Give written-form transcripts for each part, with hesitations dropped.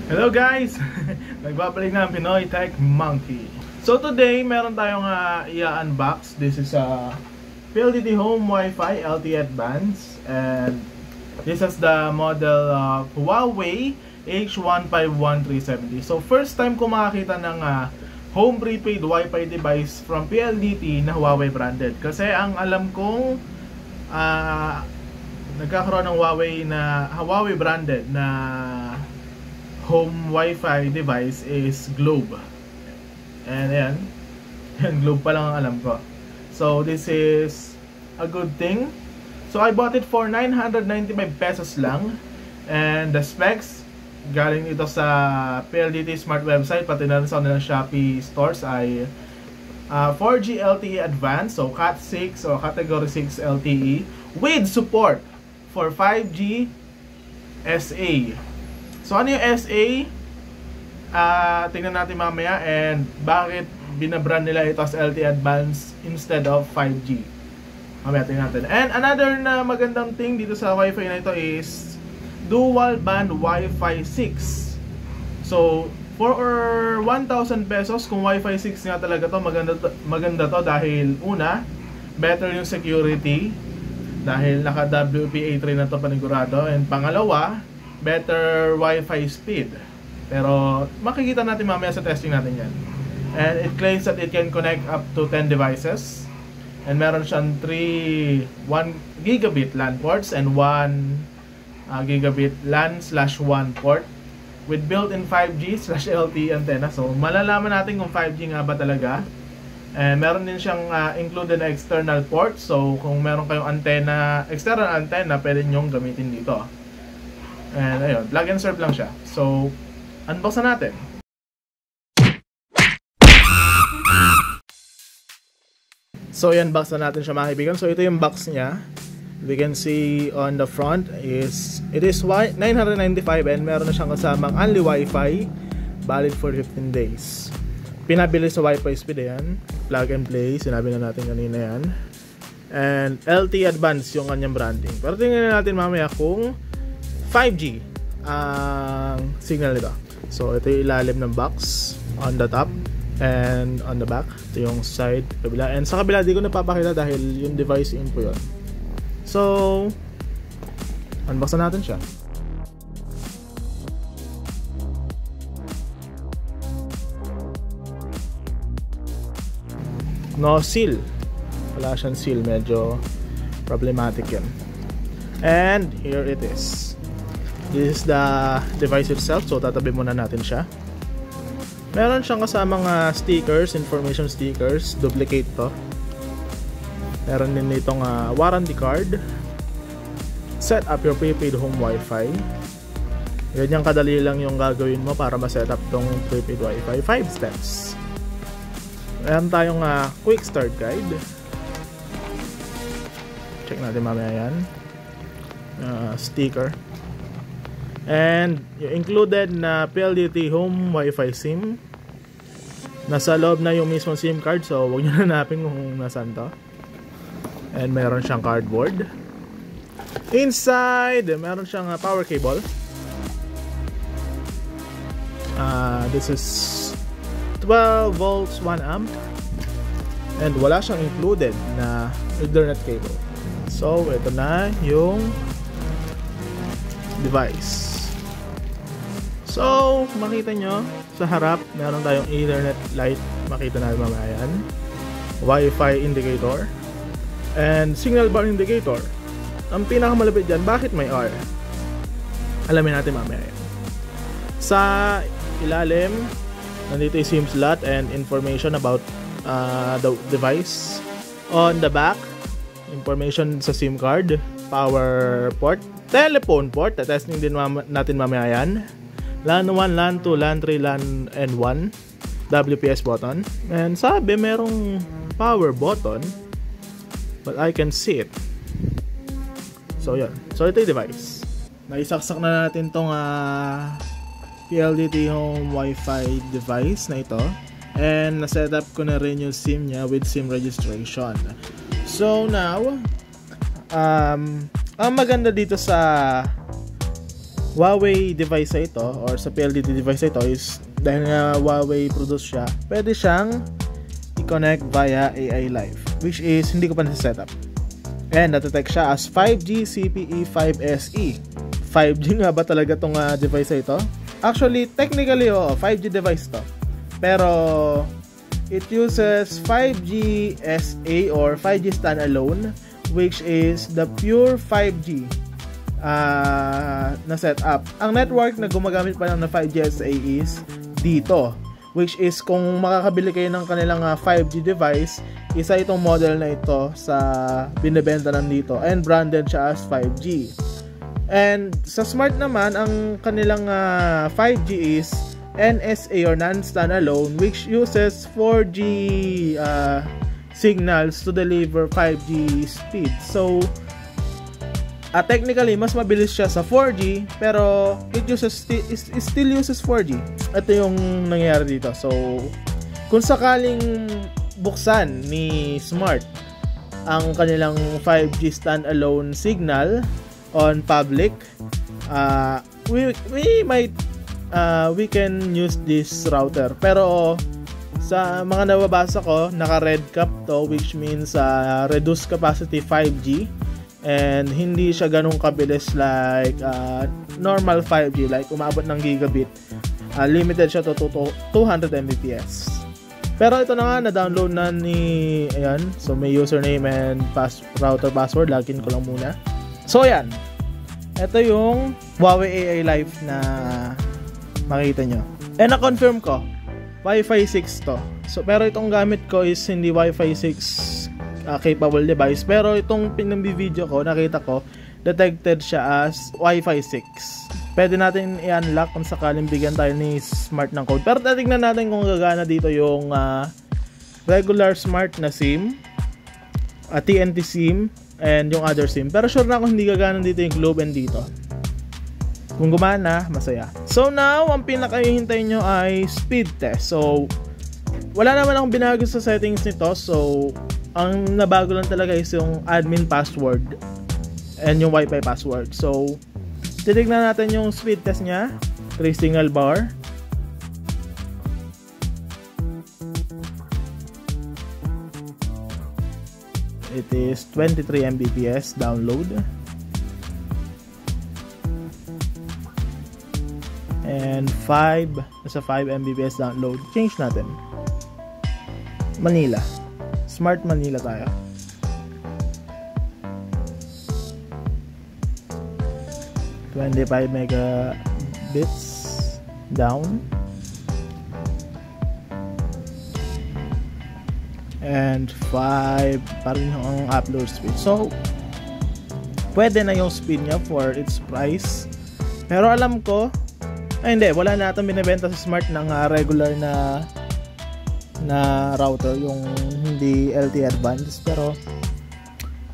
Hello guys! Nagbabalik na ang Pinoy Tech Monkey. So today, meron tayong i-unbox. This is a PLDT Home Wi-Fi LTE Advanced, and this is the model Huawei H151370. So first time ko makakita ng home prepaid Wi-Fi device from PLDT na Huawei branded. Kasi ang alam kong nagkakaroon ng Huawei branded na home Wi-Fi device is Globe. And ayan, Globe pa lang ang alam ko. So this is a good thing. So I bought it for 995 pesos lang. And the specs, galing ito sa PLDT Smart website, pati na rin sa kanilang Shopee stores, ay 4G LTE Advanced, so Cat 6 or Category 6 LTE with support for 5G SA. So ano yung SA? Tingnan natin mamaya, and bakit binabrand nila ito as LTE Advanced instead of 5G. Mamaya tingnan natin. And another na magandang thing dito sa Wi-Fi na ito is dual band Wi-Fi 6. So for 1,000 pesos, kung Wi-Fi 6 nga talaga to, maganda to dahil una, better yung security dahil naka WPA3 na to panigurado, and pangalawa, better Wi-Fi speed. Pero makikita natin mamaya sa testing natin yan. And it claims that it can connect up to 10 devices. And meron siyang 1 gigabit LAN ports and 1 gigabit LAN/1 port with built-in 5G/LTE antenna. So malalaman natin kung 5G nga ba talaga. And meron din siyang included na external port. So kung meron kayong antenna, external antenna, pwede nyong gamitin dito. And ayun, plug and serve lang siya. So, unbox na natin. So, i-unbox na natin siya mga kaibigan. So, ito yung box niya. We can see on the front is, it is 995 and meron na siyang kasamang only Wi-Fi, valid for 15 days. Pinabili sa Wi-Fi speed yan. Plug and play, sinabi na natin kanina yan. And LTE Advanced yung kanyang branding. Pero tingnan natin mamaya kung 5G ang signal nito. So ito yung ilalim ng box on the top and on the back. Ito yung side, kabila. And sa kabila di ko napapakita dahil yung device info yun. So unbox na natin siya. No seal. Wala siyang seal. Medyo problematic yan. And here it is. This is the device itself. So tatabi muna natin siya. Meron siyang kasamang stickers, information stickers. Duplicate to. Meron din itong warranty card. Set up your prepaid home Wi-Fi. Ganyan kadali lang yung gagawin mo para ma-set up tong prepaid Wi-Fi. 5 steps. Meron tayong quick start guide. Check natin mamaya yan. Sticker. And yung included na PLDT Home Wi-Fi SIM. Nasa loob na yung mismo SIM card, so huwag nyo hanapin kung nasaan to. And meron siyang cardboard. Inside, meron siyang power cable. This is 12 volts 1 amp. And wala siyang included na Ethernet cable. So ito na yung device. So, makita nyo sa harap, meron tayong Ethernet light. Makita natin mamaya yan. Wi-Fi indicator. And signal bar indicator. Ang pinakamalapit dyan, bakit may R? Alamin natin mamaya yan. Sa ilalim, nandito yung SIM slot and information about the device. On the back, information sa SIM card, power port, telephone port, testing din natin mamaya yan. LAN 1, LAN 2, LAN 3, LAN N1, WPS button. And sabi merong power button, but I can see it. So yan. So ito yung device. Naisaksak na natin tong PLDT Home Wi-Fi device na ito. And na-set up ko na rin yung SIM niya with SIM registration. So now, ang maganda dito sa Huawei device ito or sa PLDT device ito is dahil nga Huawei produce siya, pwede siyang i-connect via AI Live, which is hindi ko pa nasa-setup. And na-detect siya as 5G CPE 5SE. 5G nga ba talaga tong device ito? Actually, technically 5G device to. Pero it uses 5G SA or 5G standalone, which is the pure 5G na setup. Ang network na gumagamit pa lang na 5G SA is dito, which is kung makakabili kayo ng kanilang 5G device, isa itong model na ito sa binebenta lang dito and branded siya as 5G. And sa Smart naman, ang kanilang 5G is NSA or non-standalone, which uses 4G signals to deliver 5G speed. So technically mas mabilis siya sa 4G, pero it still uses 4G. Ito yung nangyayari dito. So kung sakaling buksan ni Smart ang kanilang 5G standalone signal on public, we can use this router. Pero sa mga nababasa ko, naka red cap to, which means reduced capacity 5G. And hindi siya ganun kabilis like normal 5G, like umabot ng gigabit. Limited siya to 200 Mbps. Pero ito na nga, na-download na ni, ayan, so may username and router password, login ko lang muna. So ayan, ito yung Huawei AI Live na makita nyo. And na-confirm ko, Wi-Fi 6 to. So pero itong gamit ko is hindi Wi-Fi 6 capable device, pero itong pinambi-video ko, nakita ko detected siya as Wi-Fi 6. Pwede natin i-unlock kung sakaling bigyan tayo ni Smart ng code. Pero tingnan natin kung gagana dito yung regular Smart na SIM, TNT SIM, and yung other SIM. Pero sure na ako hindi gagana dito yung Globe and dito. Kung gumana, masaya. So now, ang pinakahihintay nyo ay speed test. So wala naman akong binago sa settings nito. So ang nabago lang talaga is yung admin password and yung Wi-Fi password. So titignan natin yung speed test niya. 3 single bar. It is 23 Mbps download. And 5 Mbps download. Change natin. Manila. Smart Manila tayo. $25 megabits down. And 5 parang yung upload speed. So pwede na yung speed niya for its price. Pero alam ko, hindi, wala na itong binibenta sa Smart ng regular na router, yung hindi LTE Advanced. Pero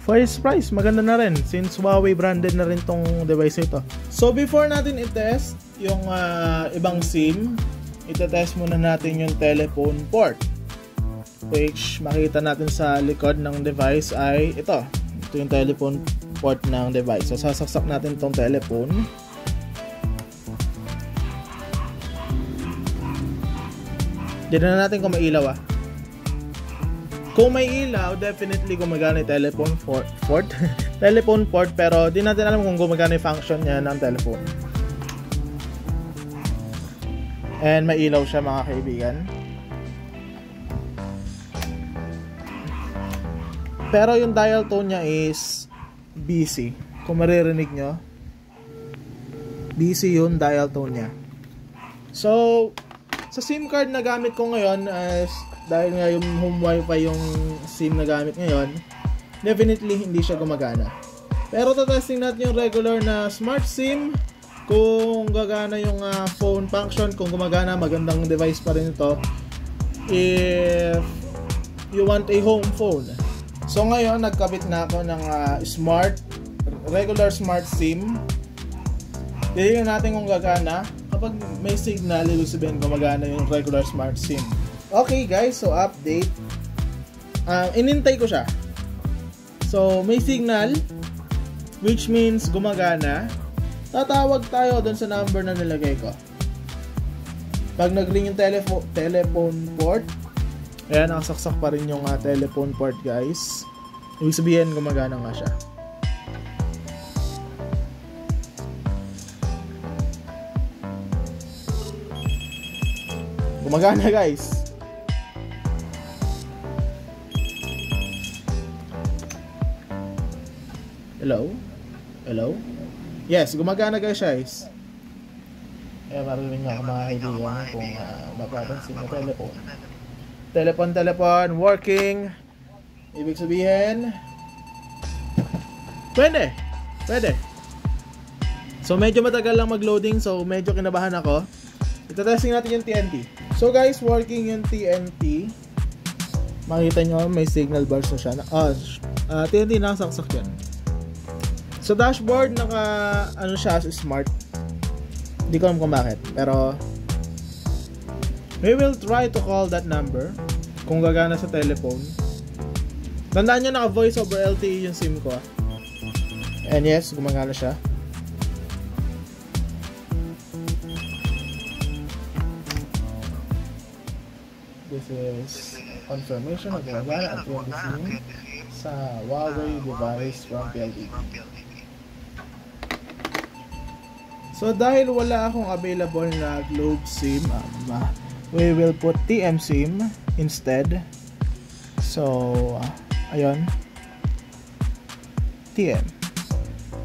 for its price, maganda na rin since Huawei branded na rin tong device ito. So before natin i-test yung ibang SIM, i-test muna natin yung telephone port, which makita natin sa likod ng device ay ito yung telephone port ng device. So sasaksak natin tong telephone. Tignan na natin kung may ilaw. Kung may ilaw, definitely gumagana yung telephone port. Telephone port, pero di natin alam kung gumagana yung function niya ng telephone. And may ilaw siya, mga kaibigan. Pero yung dial tone niya is busy. Kung maririnig nyo, busy yung dial tone niya. So sa SIM card na gamit ko ngayon, dahil nga yung home wifi yung SIM na gamit ngayon, definitely hindi siya gumagana. Pero tatesting natin yung regular na Smart SIM, kung gagana yung phone function, kung gumagana, magandang device pa rin ito if you want a home phone. So ngayon, nagkabit na ako ng regular Smart SIM. Tignan natin kung gagana. Kapag may signal, ibig sabihin gumagana yung regular Smart SIM. Okay guys, so update. Inintay ko siya. So may signal, which means gumagana. tatawag tayo dun sa number na nilagay ko. Pag nag-ring yung telephone port, ayan, nakasaksak pa rin yung telephone port, guys. Ibig sabihin, gumagana nga siya. Gumagana, guys. Hello? Hello? Yes, gumagana guys. Marinig nga mga kaibigan kung mapapansin na telephone working. Ibig sabihin pwede. So medyo matagal lang mag-loading, so medyo kinabahan ako. Itatesting natin yung TNT. So guys, working yung TNT. Makita nyo may signal bars na siya. TNT nakasaksak yan. Sa dashboard, ano siya, smart. Hindi ko alam kung bakit. Pero, we will try to call that number kung gagana sa telephone. Tandaan nyo, naka-voice over LTE yung SIM ko. And yes, gumagana siya. This is confirmation of gumagana at SIM sa Huawei device from PLDT. So dahil wala akong available na Globe SIM, we will put TM SIM instead. So ayun, TM.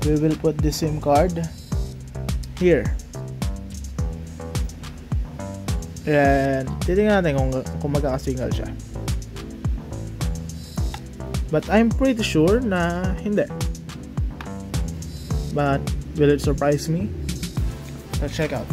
We will put the SIM card here. And titingnan natin kung magkakasingle siya. But I'm pretty sure na hindi. But will it surprise me? Let's check out.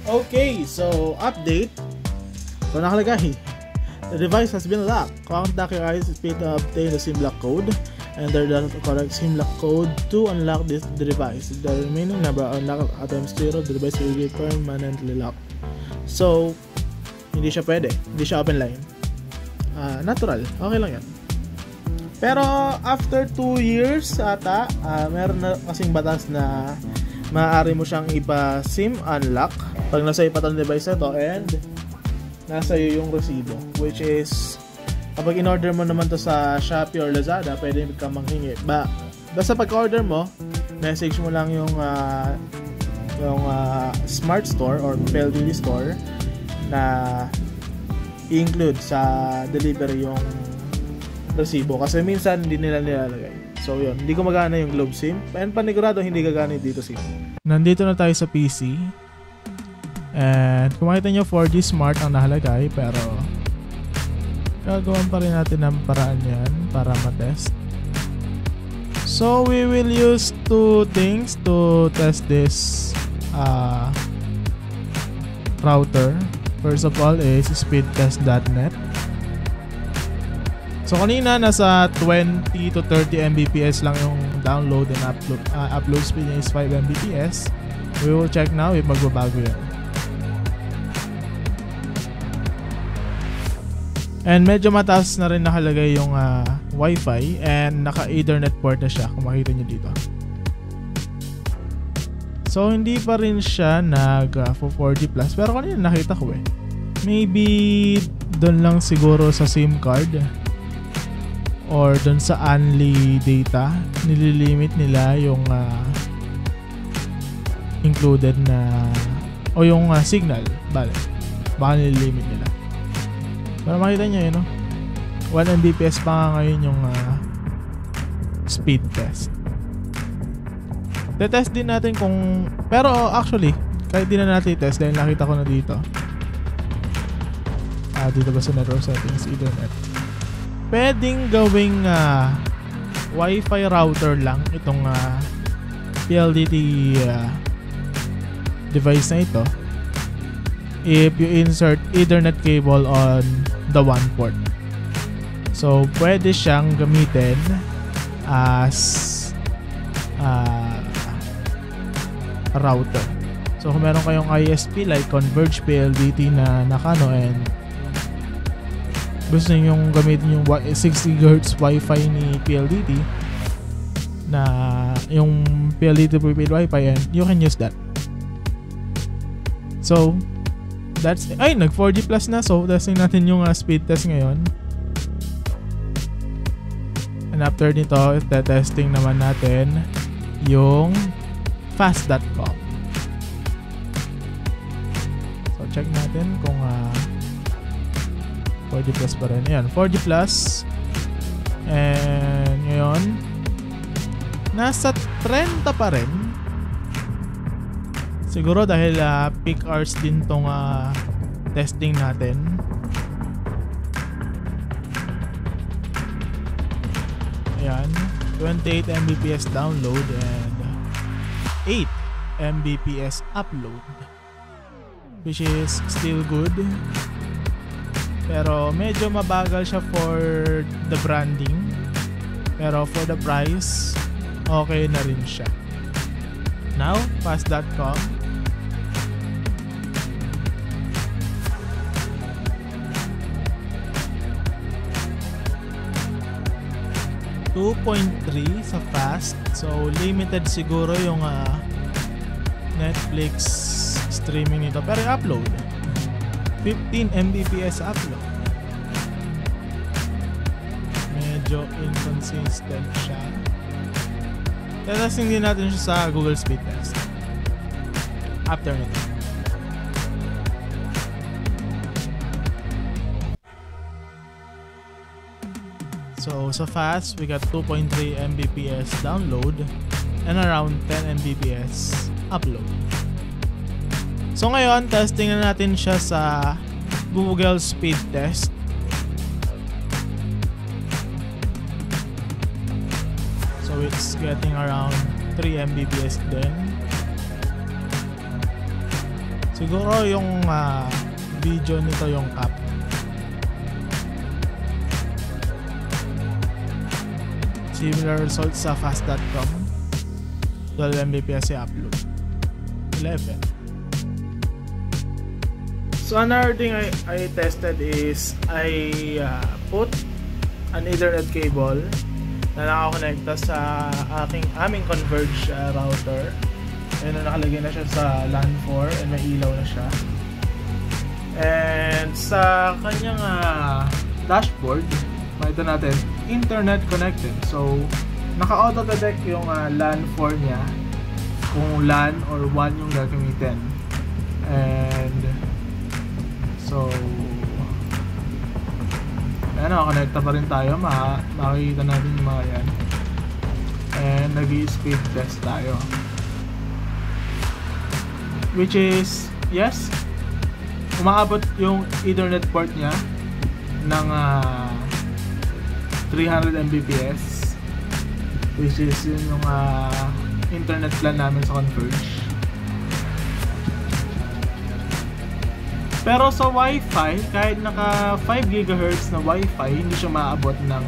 Okay, so update. So nakalagay, the device has been locked. Contact your ISP to obtain the SIM lock code. Enter the correct SIM lock code to unlock the device. If the remaining number unlocked items 0, the device will be permanently locked. So, hindi siya pwede. Hindi siya open line. Natural. Okay lang yan. Pero after 2 years ata, meron na kasing batas na maaari mo siyang ipa-SIM unlock pag nasa ipatan device na to and nasa iyo yung resibo, which is kapag in-order mo naman to sa Shopee or Lazada, pwede ka manghingi. Basta pag-order mo, message mo lang yung Smart Store or PLDT Store na i-include sa delivery yung resibo kasi minsan hindi nila nilalagay. So yun, hindi ko magana yung Globe SIM and panigurado hindi gagana dito SIM. Nandito na tayo sa PC and kung makita nyo 4G Smart ang nakalagay, pero gagawan pa rin natin ng paraan yan para matest. So we will use 2 things to test this router. First of all is speedtest.net. So kanina nasa 20 to 30 Mbps lang yung download and upload speed niya is 5 Mbps. We will check now if magbabago yan. And medyo mataas na rin nakalagay yung Wi-Fi and naka-Ethernet port na siya kung makita nyo dito. So hindi pa rin siya nag 4G plus, pero kanina nakita ko eh. Maybe doon lang siguro sa SIM card or doon sa only data nililimit nila yung included na o yung signal, bale baka nililimit nila. Pero makita nyo yun, no? 1 Mbps pa nga ngayon yung speed test. Tetest din natin kung, pero actually kahit di na natin test dahil nakita ko na dito Dito ba sa network settings, Ethernet. Pwedeng gawing Wi-Fi router lang itong PLDT device na ito if you insert Ethernet cable on the one port. So pwede siyang gamitin as router. So kung meron kayong ISP like Converge PLDT na nakano and gusto niyo yung gamitin yung 6 GHz Wi-Fi ni PLDT na yung PLDT prepaid Wi-Fi, and you can use that. So that's nag 4G plus na, so testing natin yung speed test ngayon. And after nito, testing naman natin yung fast.com. So check natin kung 4G plus pa rin. Ayan, 4G plus. And ngayon, nasa 30 pa rin. Siguro dahil peak hours din tong testing natin. Ayan, 28 Mbps download and 8 Mbps upload, which is still good. Pero medyo mabagal siya for the branding. Pero for the price, okay na rin siya. Now, fast.com. $2.3 sa fast. So, limited siguro yung Netflix streaming nito. Pero upload 15 Mbps upload. Medyo inconsistent siya. Testing din natin siya sa Google Speed Test after nito. So sa fast, we got 2.3 Mbps download and around 10 Mbps upload. So ngayon, testing na natin siya sa Google Speed Test. So it's getting around 3 Mbps din. Siguro yung video nito yung cap. Similar results sa fast.com. 12 Mbps i-upload. 11. So another thing I tested is I put an Ethernet cable na nakakonekta sa aming Converge router. And nakalagay na siya sa LAN 4 and may ilaw na siya. And sa kanyang dashboard, makita natin internet connected. So naka-auto detect yung LAN 4 niya kung LAN or WAN yung gagamitin. And so connecta pa rin tayo. Makikita natin yung mga yan. And nag-i-speed test tayo, which is yes, umaabot yung Ethernet port niya ng 300 Mbps, which is yun yung internet plan namin sa Converge. Pero sa Wi-Fi, kahit naka 5 GHz na Wi-Fi, hindi siya maabot ng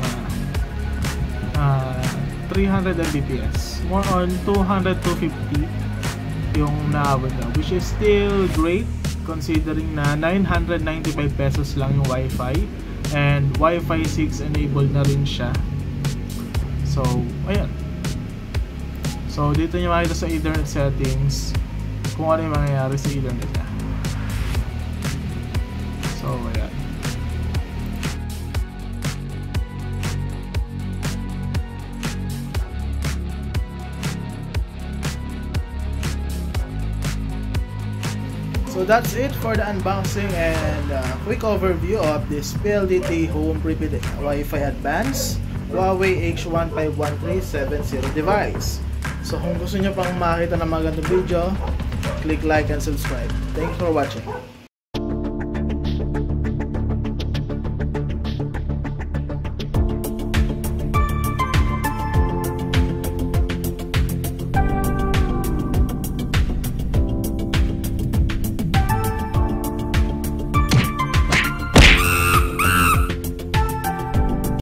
300 Mbps. More on 200-250 yung naabot na, which is still great considering na 995 pesos lang yung Wi-Fi and Wi-Fi 6 enabled na rin siya. So, ayan. So, dito nyo makita sa Ethernet settings kung ano yung mangyayari sa Ethernet na. So, ayan. So that's it for the unboxing and quick overview of this PLDT Home Prepaid Wi-Fi Advanced Huawei H15137 device. So kung gusto nyo pang makita ng mga ganitong video, click like and subscribe. Thanks for watching.